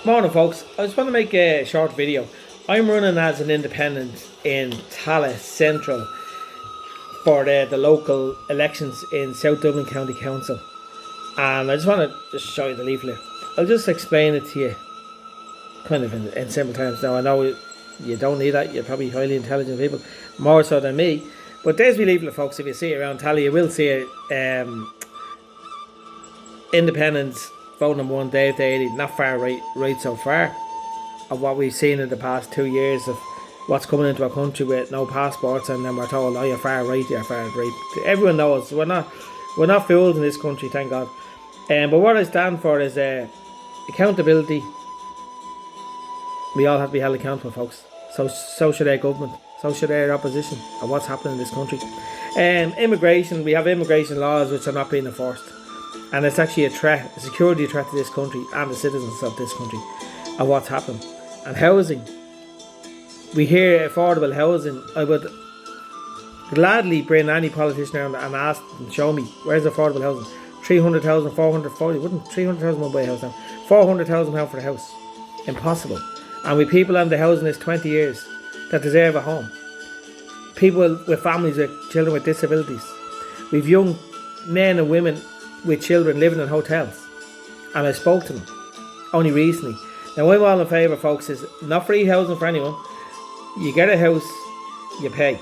Morning, folks. I just want to make a short video. I'm running as an independent in Tallaght Central for the local elections in South Dublin County Council. And I just want to just show you the leaflet. I'll just explain it to you kind of in simple terms. Now, I know you don't need that. You're probably highly intelligent people, more so than me. But there's my leaflet, folks. If you see it around Tallaght, you will see it. Independents, vote number one, Daly, not far right so far of what we've seen in the past 2 years of what's coming into our country with no passports, and then we're told, oh, you're far right. Everyone knows we're not fools in this country, thank God. But what I stand for is accountability. We all have to be held accountable, folks. So should our government, so should our opposition of what's happening in this country. Immigration, we have immigration laws which are not being enforced. And it's actually a threat, a security threat to this country and the citizens of this country of what's happened. And housing, we hear affordable housing. I would gladly bring any politician around and ask them, show me, where's affordable housing? 300,000, 440, wouldn't 300,000 won't buy a house now. 400,000 pounds for the house. Impossible. And we people on the housing is 20 years that deserve a home. People with families with children with disabilities. We've young men and women with children living in hotels, and I spoke to them only recently. Now, I'm all in favour, folks, is not free housing for anyone. You get a house, you pay.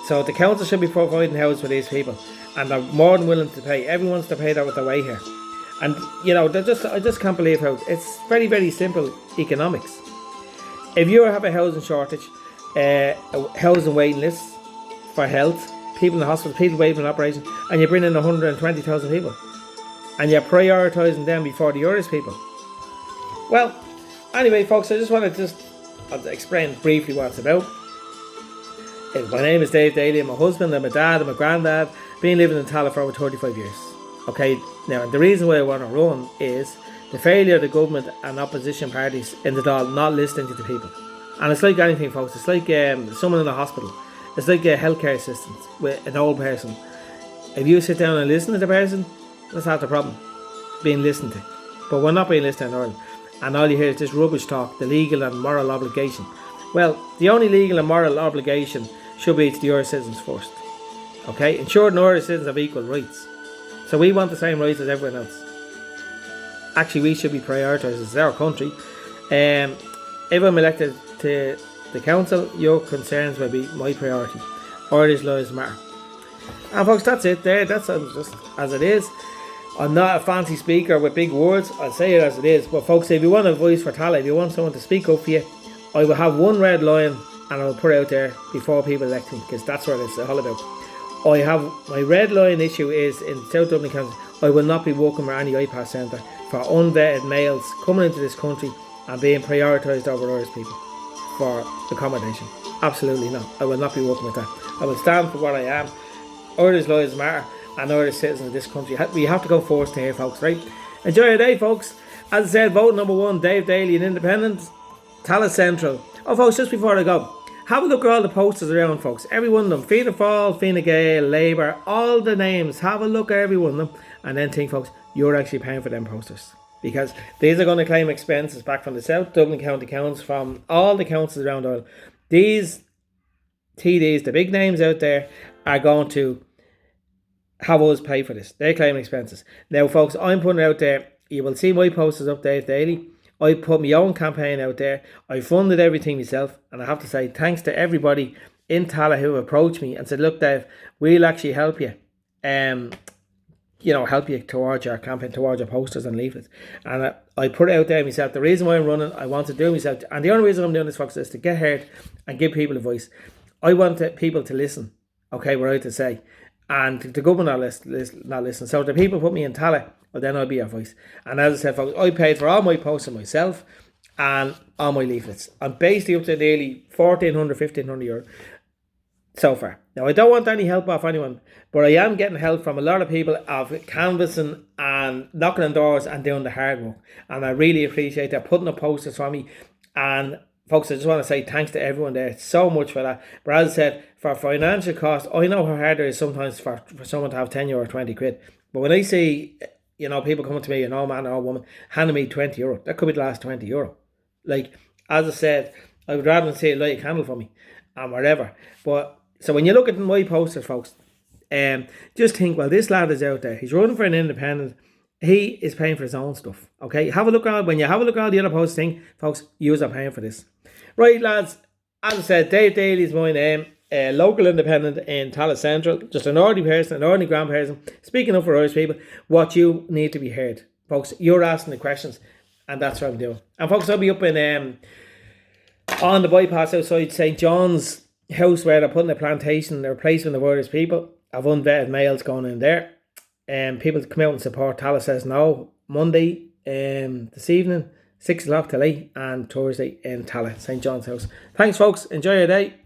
So the council should be providing housing for these people, and they're more than willing to pay. Everyone's to pay that with their way here. And you know, I just can't believe how it's very, very simple economics. If you have a housing shortage, housing waiting lists for health, people in the hospital, people waiting for an operation, and you bring in 120,000 people, and you're prioritising them before the others people. Well, anyway, folks, I just want to I'll explain briefly what it's about. My name is Daly. I'm a husband, I'm a dad, I'm a granddad. Been living in Tallaght for over 35 years. Okay, now the reason why I want to run is the failure of the government and opposition parties in the Dáil not listening to the people. And it's like anything, folks. It's like someone in a hospital. It's like a healthcare assistant with an old person. If you sit down and listen to the person, that's half the problem, being listened to. But we're not being listened to in Ireland. And all you hear is this rubbish talk, the legal and moral obligation. Well, the only legal and moral obligation should be to the Irish citizens first. Okay? Ensuring the Irish citizens have equal rights. So we want the same rights as everyone else. Actually, we should be prioritised. It's our country. If I'm elected to the council, your concerns will be my priority. Irish lives matter. And folks, that's it there. That's just as it is. I'm not a fancy speaker with big words. I'll say it as it is. But folks, if you want a voice for Tallaght, if you want someone to speak up for you, I will have one red line and I'll put it out there before people elect me, because that's what it's all about. I have my red line issue is in South Dublin County. I will not be working with any iPass centre for unvetted males coming into this country and being prioritised over Irish people for accommodation. Absolutely not. I will not be working with that. I will stand for what I am. Irish lives matter, and Irish citizens of this country. We have to go first here, folks, right? Enjoy your day, folks. As I said, vote number one, Daly, an independent, Tallaght Central. Oh, folks, just before I go, have a look at all the posters around, folks. Every one of them. Fianna Fáil, Fine Gael, Labour, all the names. Have a look at every one of them. And then think, folks, you're actually paying for them posters. Because these are going to claim expenses back from the South Dublin County Council, from all the councils around Ireland. These TDs, the big names out there, are going to have us pay for this. They're claiming expenses. Now, folks, I'm putting it out there. You will see my posters up there daily. I put my own campaign out there. I funded everything myself. And I have to say thanks to everybody in Tallaght who approached me and said, look, Dave, we'll actually help you. Help you towards your campaign, towards your posters and leaflets. And I put it out there myself. The reason why I'm running, I want to do it myself. And the only reason I'm doing this, folks, is to get heard and give people a voice. I want people to listen. Okay, what I have to say. And the government not listen. So if the people put me in Tallaght, well, then I'll be a voice. And as I said, folks, I paid for all my posters myself and all my leaflets. I'm basically up to nearly 1,400, 1,500 euro so far. Now, I don't want any help off anyone, but I am getting help from a lot of people of canvassing and knocking on doors and doing the hard work. And I really appreciate that, putting up posters for me. And folks, I just want to say thanks to everyone there so much for that. But as I said, for financial cost, I know how hard it is sometimes for someone to have 10 euro or 20 quid. But when I see, people coming to me, an old man or old woman, handing me 20 euro, that could be the last 20 euro. Like, as I said, I would rather see it light a candle for me and whatever. But so when you look at my posters, folks, just think, well, this lad is out there. He's running for an independent. He is paying for his own stuff. Okay, have a look at when you have a look at the other posts. Thing, folks, you are paying for this, right, lads? As I said, Dave Daly is my name. Local independent in Tallaght Central. Just an ordinary person, an ordinary grand person, speaking up for Irish people. What you need to be heard, folks. You're asking the questions, and that's what I'm doing. And folks, I'll be up in on the bypass outside St. John's house where they're putting a plantation. They're replacing the Irish people. I've unvetted males going in there. People come out and support. Tallaght says no. Monday this evening, 6 o'clock till 8, and Thursday in Tallaght, St. John's house. Thanks, folks. Enjoy your day.